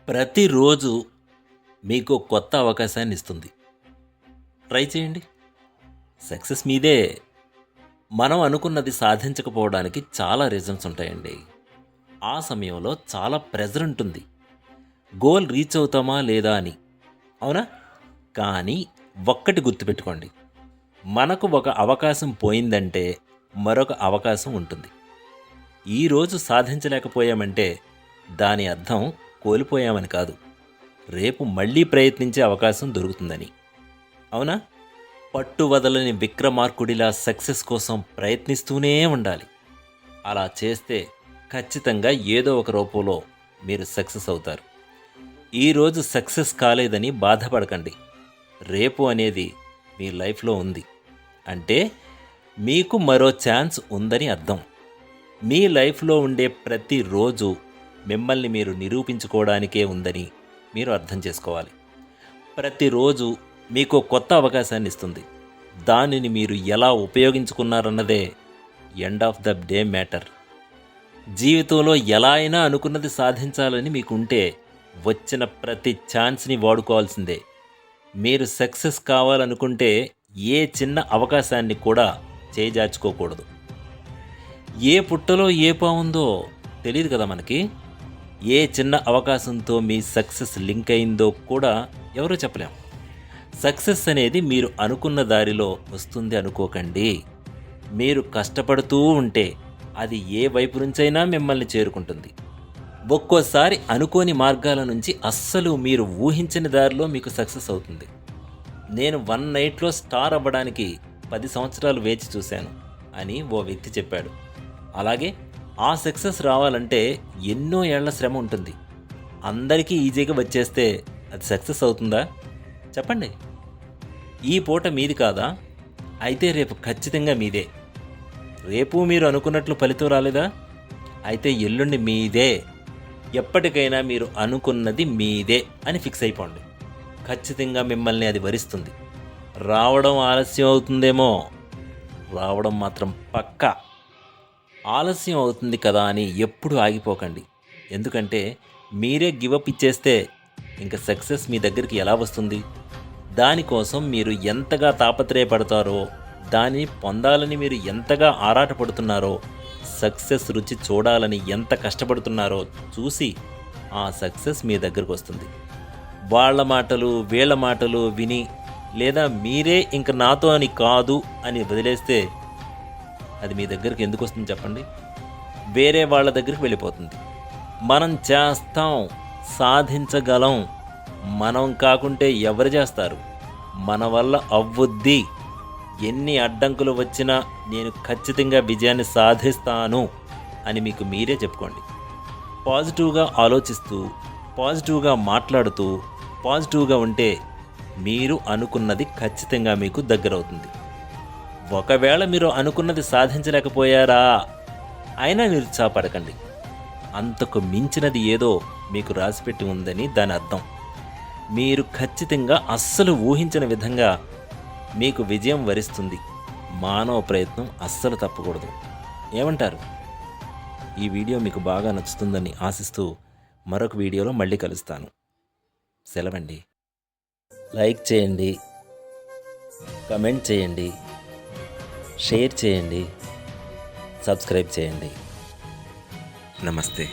ప్రతిరోజు మీకు కొత్త అవకాశాన్ని ఇస్తుంది. ట్రై చేయండి. సక్సెస్ మీదే. మనం అనుకున్నది సాధించకపోవడానికి చాలా రీజన్స్ ఉంటాయండి. ఆ సమయంలో చాలా ప్రెజర్ ఉంటుంది. గోల్ రీచ్ అవుతామా లేదా అని. అవునా? కానీ ఒక్కటి గుర్తుపెట్టుకోండి. మనకు ఒక అవకాశం పోయిందంటే మరొక అవకాశం ఉంటుంది. ఈరోజు సాధించలేకపోయామంటే దాని అర్థం కోల్పోయామని కాదు, రేపు మళ్ళీ ప్రయత్నించే అవకాశం దొరుకుతుందని. అవునా? పట్టు వదలని విక్రమార్కుడిలా సక్సెస్ కోసం ప్రయత్నిస్తూనే ఉండాలి. అలా చేస్తే ఖచ్చితంగా ఏదో ఒక రూపంలో మీరు సక్సెస్ అవుతారు. ఈరోజు సక్సెస్ కాలేదని బాధపడకండి. రేపు అనేది మీ లైఫ్లో ఉంది అంటే మీకు మరో ఛాన్స్ ఉందని అర్థం. మీ లైఫ్లో ఉండే ప్రతిరోజు మిమ్మల్ని మీరు నిరూపించుకోవడానికే ఉందని మీరు అర్థం చేసుకోవాలి. ప్రతిరోజు మీకు కొత్త అవకాశాన్ని ఇస్తుంది. దానిని మీరు ఎలా ఉపయోగించుకున్నారన్నదే end of the day matter. జీవితంలో ఎలా అయినా అనుకున్నది సాధించాలని మీకుంటే వచ్చిన ప్రతి ఛాన్స్ని వాడుకోవాల్సిందే. మీరు సక్సెస్ కావాలనుకుంటే ఏ చిన్న అవకాశాన్ని కూడా చేజార్చుకోకూడదు. ఏ పుట్టలో ఏ పావుందో తెలియదు కదా మనకి. ఏ చిన్న అవకాశంతో మీ సక్సెస్ లింక్ అయిందో కూడా ఎవరో చెప్పలేం. సక్సెస్ అనేది మీరు అనుకున్న దారిలో వస్తుంది అనుకోకండి. మీరు కష్టపడుతూ ఉంటే అది ఏ వైపు నుంచైనా మిమ్మల్ని చేరుకుంటుంది. ఒక్కోసారి అనుకోని మార్గాల నుంచి అస్సలు మీరు ఊహించిన దారిలో మీకు సక్సెస్ అవుతుంది. నేను 1 నైట్లో స్టార్ అవ్వడానికి 10 సంవత్సరాలు వేచి చూశాను అని ఓ వ్యక్తి చెప్పాడు. అలాగే ఆ సక్సెస్ రావాలంటే ఎన్నో ఏళ్ల శ్రమ ఉంటుంది. అందరికీ ఈజీగా వచ్చేస్తే అది సక్సెస్ అవుతుందా? చెప్పండి. ఈ పూట మీది కాదా? అయితే రేపు ఖచ్చితంగా మీదే. రేపు మీరు అనుకున్నట్లు ఫలితం రాలేదా? అయితే ఎల్లుండి మీదే. ఎప్పటికైనా మీరు అనుకున్నది మీదే అని ఫిక్స్ అయిపోండి. ఖచ్చితంగా మిమ్మల్ని అది వరిస్తుంది. రావడం ఆలస్యం అవుతుందేమో, రావడం మాత్రం పక్కా. ఆలస్యం అవుతుంది కదా అని ఎప్పుడు ఆగిపోకండి. ఎందుకంటే మీరే గివప్ ఇచ్చేస్తే ఇంకా సక్సెస్ మీ దగ్గరికి ఎలా వస్తుంది? దానికోసం మీరు ఎంతగా తాపత్రయపడతారో, దాన్ని పొందాలని మీరు ఎంతగా ఆరాటపడుతున్నారో, సక్సెస్ రుచి చూడాలని ఎంత కష్టపడుతున్నారో చూసి ఆ సక్సెస్ మీ దగ్గరకు వస్తుంది. వాళ్ళ మాటలు వీళ్ళ మాటలు విని లేదా మీరే ఇంక నాతో అని కాదు అని వదిలేస్తే అది మీ దగ్గరికి ఎందుకు వస్తుంది చెప్పండి? వేరే వాళ్ళ దగ్గరికి వెళ్ళిపోతుంది. మనం చేస్తాం, సాధించగలం. మనం కాకుంటే ఎవరు చేస్తారు? మన వల్ల అవ్వుద్ది. ఎన్ని అడ్డంకులు వచ్చినా నేను ఖచ్చితంగా విజయాన్ని సాధిస్తాను అని మీకు మీరే చెప్పుకోండి. పాజిటివ్గా ఆలోచిస్తూ, పాజిటివ్గా మాట్లాడుతూ, పాజిటివ్గా ఉంటే మీరు అనుకున్నది ఖచ్చితంగా మీకు దగ్గరవుతుంది. ఒకవేళ మీరు అనుకున్నది సాధించలేకపోయారా అయినా నిరుత్సాహపడకండి. అంతకు మించినది ఏదో మీకు రాసిపెట్టి ఉందని దాని అర్థం. మీరు ఖచ్చితంగా అస్సలు ఊహించిన విధంగా మీకు విజయం వరిస్తుంది. మానవ ప్రయత్నం అస్సలు తప్పకూడదు. ఏమంటారు? ఈ వీడియో మీకు బాగా నచ్చుతుందని ఆశిస్తూ మరొక వీడియోలో మళ్ళీ కలుస్తాను. సెలవండి. లైక్ చేయండి, కమెంట్ చేయండి, షేర్ చేయండి, సబ్స్క్రైబ్ చేయండి. నమస్తే.